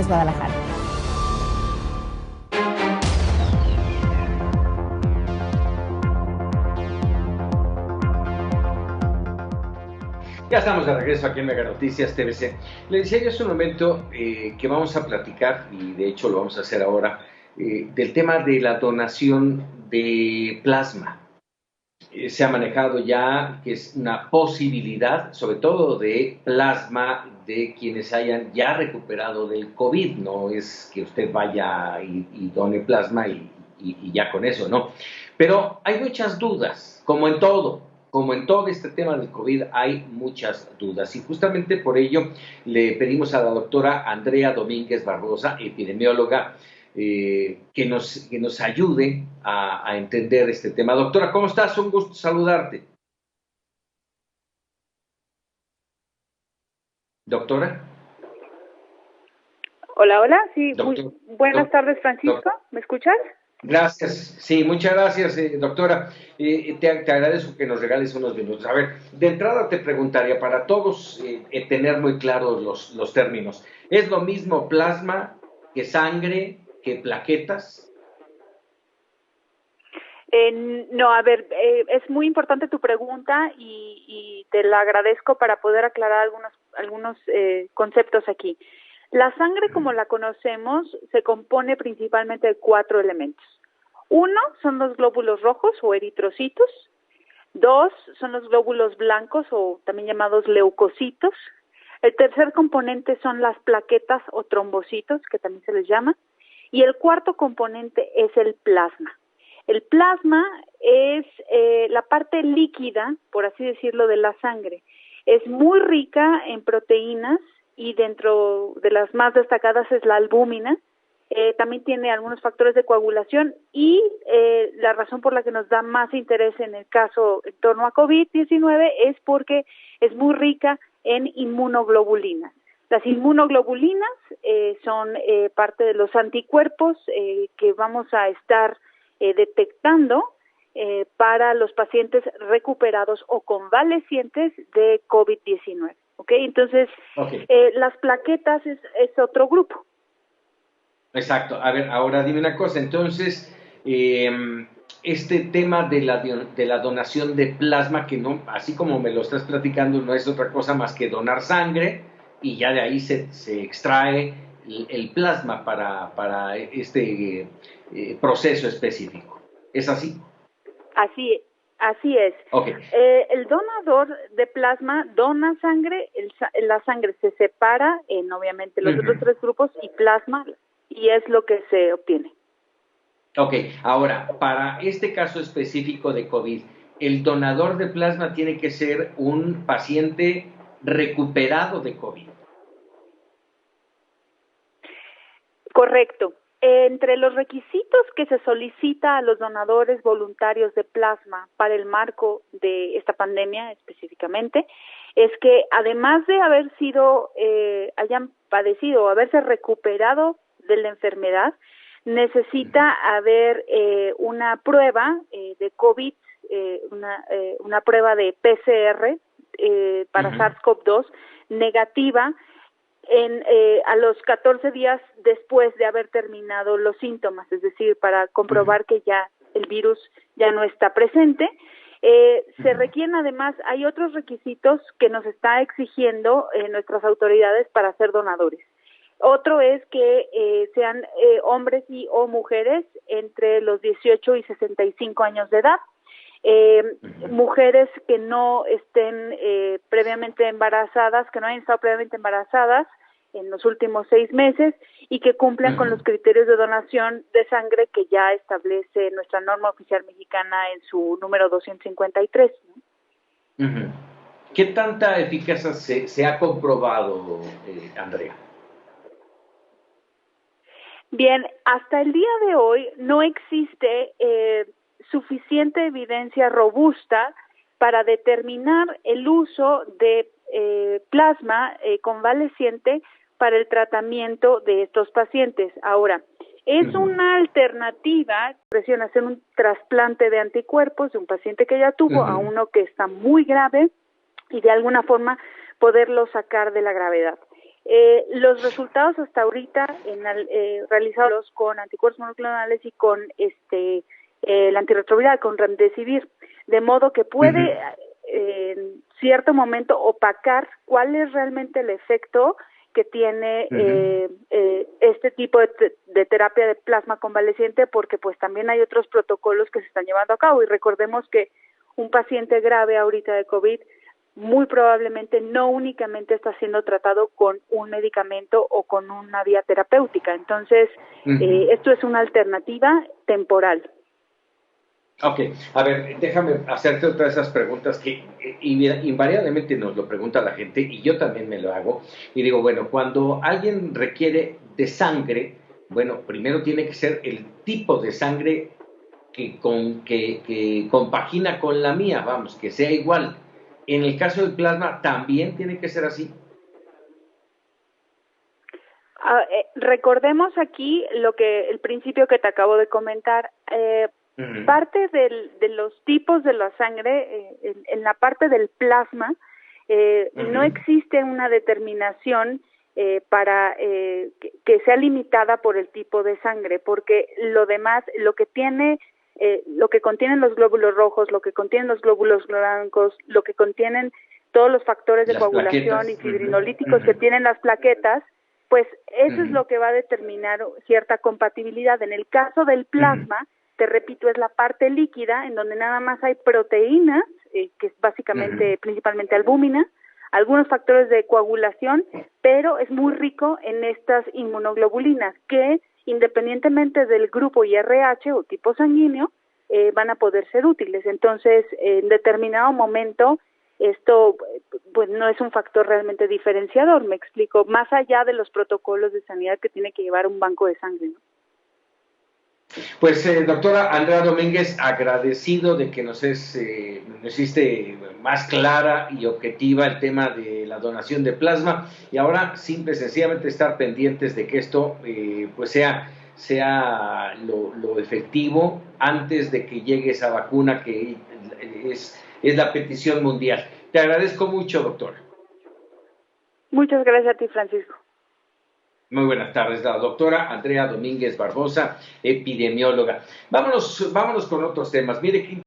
Guadalajara. Ya estamos de regreso aquí en Mega Noticias TVC. Le decía yo hace un momento que vamos a platicar, y de hecho lo vamos a hacer ahora, del tema de la donación de plasma. Se ha manejado ya que es una posibilidad, sobre todo de plasma de quienes hayan ya recuperado del COVID. No es que usted vaya y done plasma y ya con eso, ¿no? Pero hay muchas dudas, como en todo este tema del COVID hay muchas dudas, y justamente por ello le pedimos a la doctora Andrea Domínguez Barbosa, epidemióloga, que nos ayude a entender este tema. Doctora, ¿cómo estás? Un gusto saludarte. Doctora. Hola, hola, sí, buenas tardes, Francisco, ¿me escuchas? Gracias, sí, muchas gracias, doctora. Te agradezco que nos regales unos minutos. A ver, de entrada te preguntaría, para todos tener muy claros los términos, ¿es lo mismo plasma que sangre, que plaquetas? No, a ver, es muy importante tu pregunta y te la agradezco para poder aclarar algunos conceptos aquí. La sangre, como la conocemos, se compone principalmente de 4 elementos. 1 son los glóbulos rojos o eritrocitos. 2 son los glóbulos blancos o también llamados leucocitos. El tercer componente son las plaquetas o trombocitos, que también se les llama. Y el cuarto componente es el plasma. El plasma es la parte líquida, por así decirlo, de la sangre. Es muy rica en proteínas y dentro de las más destacadas es la albúmina. También tiene algunos factores de coagulación y la razón por la que nos da más interés en el caso en torno a COVID-19 es porque es muy rica en inmunoglobulinas. Las inmunoglobulinas son parte de los anticuerpos que vamos a estar detectando para los pacientes recuperados o convalecientes de COVID-19. ¿Okay? Entonces, las plaquetas es otro grupo. Exacto. A ver, ahora dime una cosa. Entonces, este tema de la donación de plasma, que no, así como me lo estás platicando, no es otra cosa más que donar sangre y ya de ahí se extrae el plasma para este proceso específico. ¿Es así? Así es. Okay. El donador de plasma dona sangre, la sangre se separa en obviamente los otros 3 grupos y plasma, y es lo que se obtiene. Ok, ahora, para este caso específico de COVID, ¿el donador de plasma tiene que ser un paciente recuperado de COVID? Correcto. Entre los requisitos que se solicita a los donadores voluntarios de plasma para el marco de esta pandemia específicamente, es que además de haber sido, hayan padecido o haberse recuperado de la enfermedad, necesita haber una prueba de COVID, una prueba de PCR para SARS-CoV-2 negativa a los 14 días después de haber terminado los síntomas, es decir, para comprobar que ya el virus ya no está presente. Se requieren además, hay otros requisitos que nos está exigiendo nuestras autoridades para ser donadores. Otro es que sean hombres y o mujeres entre los 18 y 65 años de edad. Mujeres que no estén previamente embarazadas, que no hayan estado previamente embarazadas en los últimos 6 meses y que cumplan con los criterios de donación de sangre que ya establece nuestra norma oficial mexicana en su número 253, ¿no? ¿Qué tanta eficacia se ha comprobado, Andrea? Bien, hasta el día de hoy no existe suficiente evidencia robusta para determinar el uso de plasma convaleciente para el tratamiento de estos pacientes. Ahora, es una alternativa, hacer un trasplante de anticuerpos de un paciente que ya tuvo a uno que está muy grave y de alguna forma poderlo sacar de la gravedad. Los resultados hasta ahorita realizados con anticuerpos monoclonales y con la antirretroviral, con remdesivir, de modo que puede en cierto momento opacar cuál es realmente el efecto que tiene este tipo de terapia de plasma convaleciente, porque pues también hay otros protocolos que se están llevando a cabo, y recordemos que un paciente grave ahorita de COVID muy probablemente no únicamente está siendo tratado con un medicamento o con una vía terapéutica. Entonces, esto es una alternativa temporal. Ok, a ver, déjame hacerte otra de esas preguntas que invariablemente nos lo pregunta la gente y yo también me lo hago. Y digo, bueno, cuando alguien requiere de sangre, bueno, primero tiene que ser el tipo de sangre que compagina con la mía, vamos, que sea igual. En el caso del plasma, ¿también tiene que ser así? Recordemos aquí el principio que te acabo de comentar. Parte de los tipos de la sangre, en la parte del plasma, no existe una determinación para que sea limitada por el tipo de sangre, porque lo demás, lo que contienen los glóbulos rojos, lo que contienen los glóbulos blancos, lo que contienen todos los factores de coagulación y fibrinolíticos que tienen las plaquetas, pues eso es lo que va a determinar cierta compatibilidad. En el caso del plasma, te repito, es la parte líquida en donde nada más hay proteínas, que es básicamente, principalmente albúmina, algunos factores de coagulación, pero es muy rico en estas inmunoglobulinas que, independientemente del grupo IRH o tipo sanguíneo, van a poder ser útiles. Entonces, en determinado momento, esto pues no es un factor realmente diferenciador, me explico, más allá de los protocolos de sanidad que tiene que llevar un banco de sangre, ¿no? Pues, doctora Andrea Domínguez, agradecido de que nos hiciste más clara y objetiva el tema de la donación de plasma, y ahora simple y sencillamente estar pendientes de que esto pues sea lo efectivo antes de que llegue esa vacuna que es la petición mundial. Te agradezco mucho, doctora. Muchas gracias a ti, Francisco. Muy buenas tardes, la doctora Andrea Domínguez Barbosa, epidemióloga. Vámonos con otros temas. Mire,